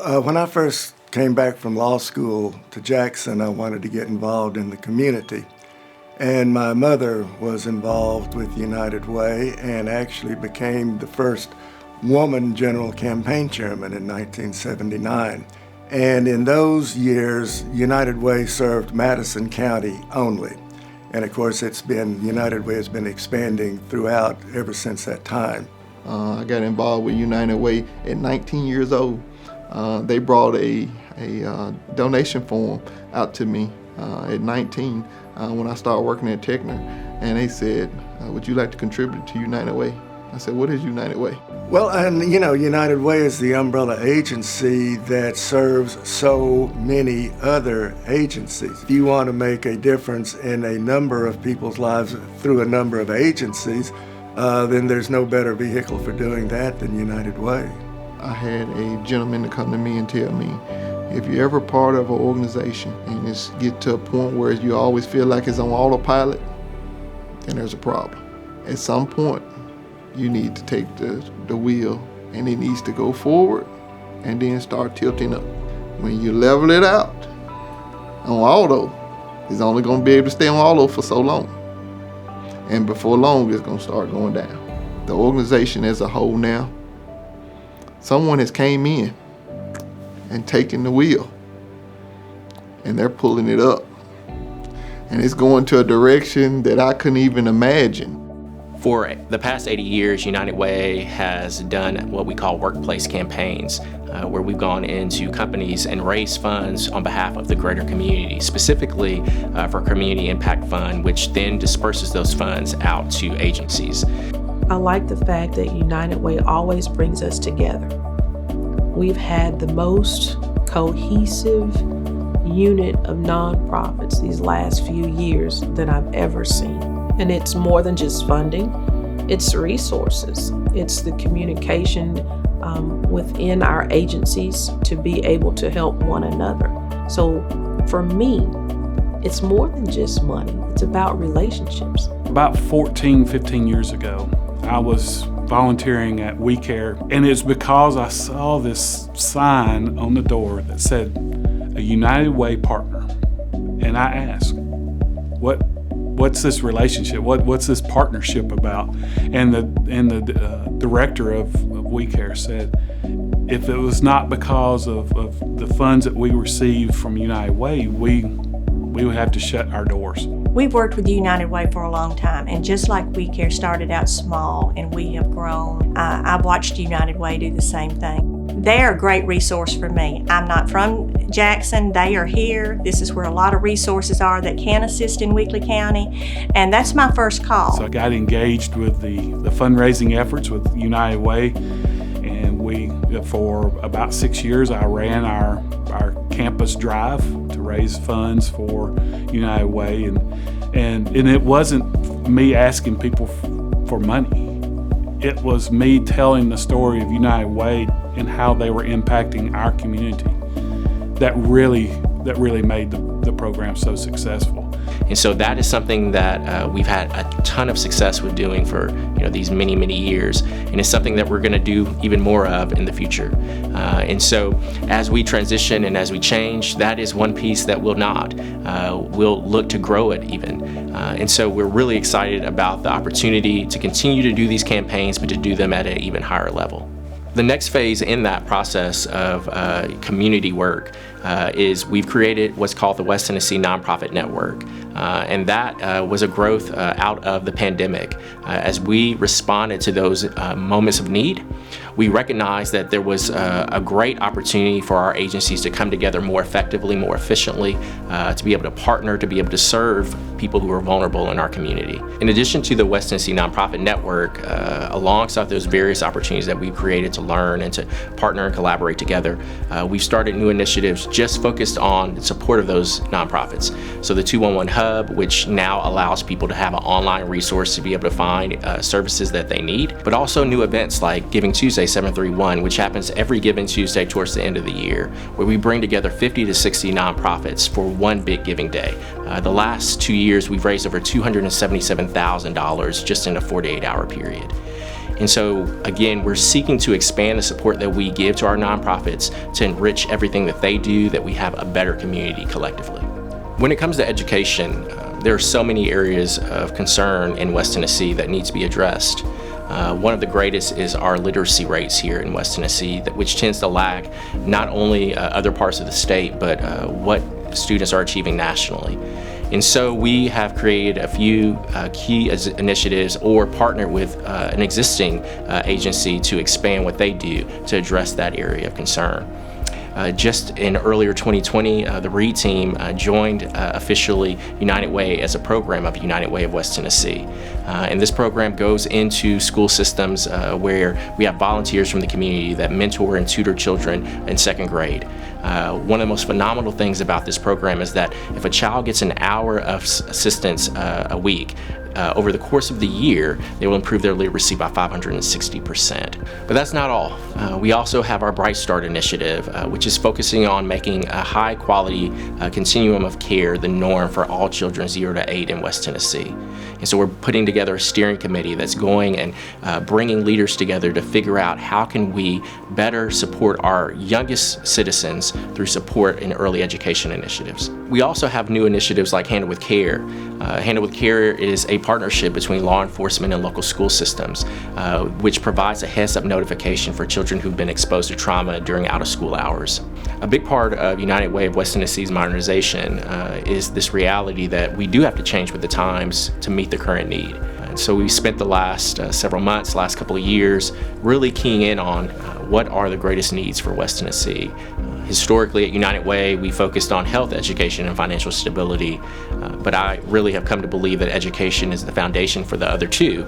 When I first came back from law school to Jackson, I wanted to get involved in the community. And my mother was involved with United Way and actually became the first woman general campaign chairman in 1979. And in those years, United Way served Madison County only. And of course, United Way has been expanding throughout ever since that time. I got involved with United Way at 19 years old. They brought a donation form out to me at 19 when I started working at Techner, and they said, would you like to contribute to United Way? I said, what is United Way? Well, and United Way is the umbrella agency that serves so many other agencies. If you want to make a difference in a number of people's lives through a number of agencies, then there's no better vehicle for doing that than United Way. I had a gentleman to come to me and tell me, if you're ever part of an organization and it's get to a point where you always feel like it's on autopilot, then there's a problem. At some point, you need to take the wheel and it needs to go forward and then start tilting up. When you level it out on auto, it's only going to be able to stay on auto for so long. And before long, it's going to start going down. The organization as a whole now, someone has came in and taken the wheel and they're pulling it up. And it's going to a direction that I couldn't even imagine. For the past 80 years, United Way has done what we call workplace campaigns, where we've gone into companies and raised funds on behalf of the greater community, specifically for Community Impact Fund, which then disperses those funds out to agencies. I like the fact that United Way always brings us together. We've had the most cohesive unit of nonprofits these last few years that I've ever seen. And it's more than just funding, it's resources. It's the communication within our agencies to be able to help one another. So for me, it's more than just money. It's about relationships. About 14, 15 years ago, I was volunteering at We Care, and it's because I saw this sign on the door that said, a United Way partner. And I asked, what's this relationship? What's this partnership about? And the director of We Care said, if it was not because of the funds that we received from United Way, we would have to shut our doors. We've worked with United Way for a long time, and just like We Care started out small and we have grown, I've watched United Way do the same thing. They're a great resource for me. I'm not from Jackson, they are here. This is where a lot of resources are that can assist in Weakley County, and that's my first call. So I got engaged with the fundraising efforts with United Way, and for about 6 years, I ran our campus drive to raise funds for United Way, and it wasn't me asking people for money. It was me telling the story of United Way and how they were impacting our community that really made the program so successful. And so that is something that we've had a ton of success with doing for these many, many years, and it's something that we're going to do even more of in the future. And so as we transition and as we change, that is one piece that will not. We'll look to grow it even. And so we're really excited about the opportunity to continue to do these campaigns, but to do them at an even higher level. The next phase in that process of community work is we've created what's called the West Tennessee Nonprofit Network. And that was a growth out of the pandemic. As we responded to those moments of need, we recognized that there was a great opportunity for our agencies to come together more effectively, more efficiently, to be able to partner, to be able to serve people who are vulnerable in our community. In addition to the West Tennessee Nonprofit Network, alongside those various opportunities that we've created to learn and to partner and collaborate together, we've started new initiatives just focused on the support of those nonprofits. So the 211 Hub, which now allows people to have an online resource to be able to find services that they need, but also new events like Giving Tuesday 731, which happens every Giving Tuesday towards the end of the year, where we bring together 50 to 60 nonprofits for one big giving day. The last 2 years, we've raised over $277,000 just in a 48-hour period. And so, again, we're seeking to expand the support that we give to our nonprofits to enrich everything that they do, that we have a better community collectively. When it comes to education, there are so many areas of concern in West Tennessee that need to be addressed. One of the greatest is our literacy rates here in West Tennessee, which tends to lag not only other parts of the state, but what students are achieving nationally. And so we have created a few key initiatives or partnered with an existing agency to expand what they do to address that area of concern. Just in earlier 2020, the READ team joined officially United Way as a program of United Way of West Tennessee. And this program goes into school systems where we have volunteers from the community that mentor and tutor children in second grade. One of the most phenomenal things about this program is that if a child gets an hour of assistance a week, over the course of the year, they will improve their literacy by 560%. But that's not all. We also have our Bright Start initiative, which is focusing on making a high quality continuum of care the norm for all children 0 to 8 in West Tennessee. And so we're putting together a steering committee that's going and bringing leaders together to figure out how can we better support our youngest citizens through support in early education initiatives. We also have new initiatives like Handle with Care. Handle with Care is a partnership between law enforcement and local school systems, which provides a heads-up notification for children who've been exposed to trauma during out-of-school hours. A big part of United Way of West Tennessee's modernization is this reality that we do have to change with the times to meet the current need. And so we spent the last several months, last couple of years, really keying in on what are the greatest needs for West Tennessee. Historically at United Way, we focused on health, education, and financial stability, but I really have come to believe that education is the foundation for the other two.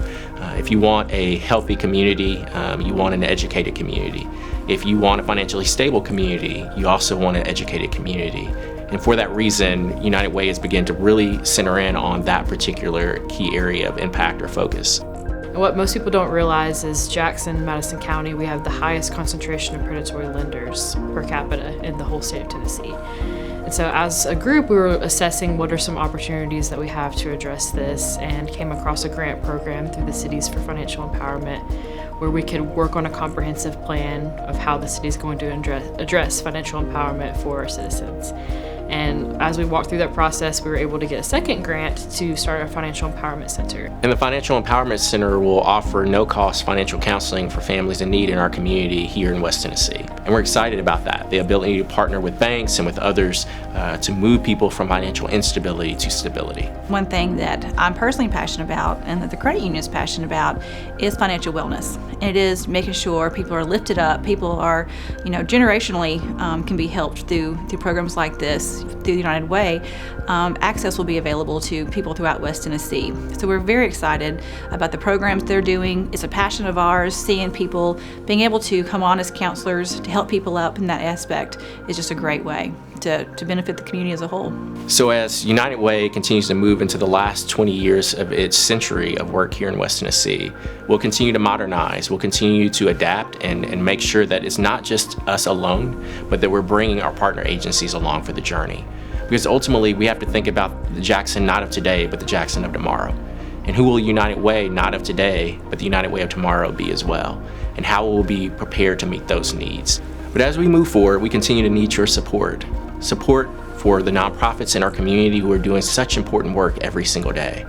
If you want a healthy community, you want an educated community. If you want a financially stable community, you also want an educated community. And for that reason, United Way has begun to really center in on that particular key area of impact or focus. What most people don't realize is Jackson, Madison County, we have the highest concentration of predatory lenders per capita in the whole state of Tennessee. And so as a group, we were assessing what are some opportunities that we have to address this, and came across a grant program through the Cities for Financial Empowerment where we could work on a comprehensive plan of how the city is going to address financial empowerment for our citizens. And as we walked through that process, we were able to get a second grant to start a financial empowerment center. And the Financial Empowerment Center will offer no-cost financial counseling for families in need in our community here in West Tennessee. And we're excited about that, the ability to partner with banks and with others to move people from financial instability to stability. One thing that I'm personally passionate about and that the credit union is passionate about is financial wellness. And it is making sure people are lifted up, people are, generationally can be helped through programs like this. Through the United Way, access will be available to people throughout West Tennessee. So we're very excited about the programs they're doing. It's a passion of ours. Seeing people being able to come on as counselors to help people up in that aspect is just a great way to benefit the community as a whole. So as United Way continues to move into the last 20 years of its century of work here in West Tennessee, we'll continue to modernize, we'll continue to adapt and make sure that it's not just us alone, but that we're bringing our partner agencies along for the journey. Because ultimately we have to think about the Jackson not of today, but the Jackson of tomorrow. And who will United Way not of today, but the United Way of tomorrow be as well? And how will we be prepared to meet those needs? But as we move forward, we continue to need your support. Support for the nonprofits in our community who are doing such important work every single day.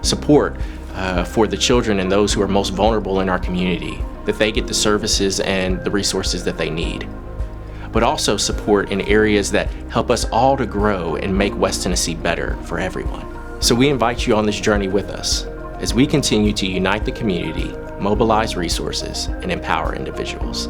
Support for the children and those who are most vulnerable in our community, that they get the services and the resources that they need. But also support in areas that help us all to grow and make West Tennessee better for everyone. So we invite you on this journey with us as we continue to unite the community, mobilize resources, and empower individuals.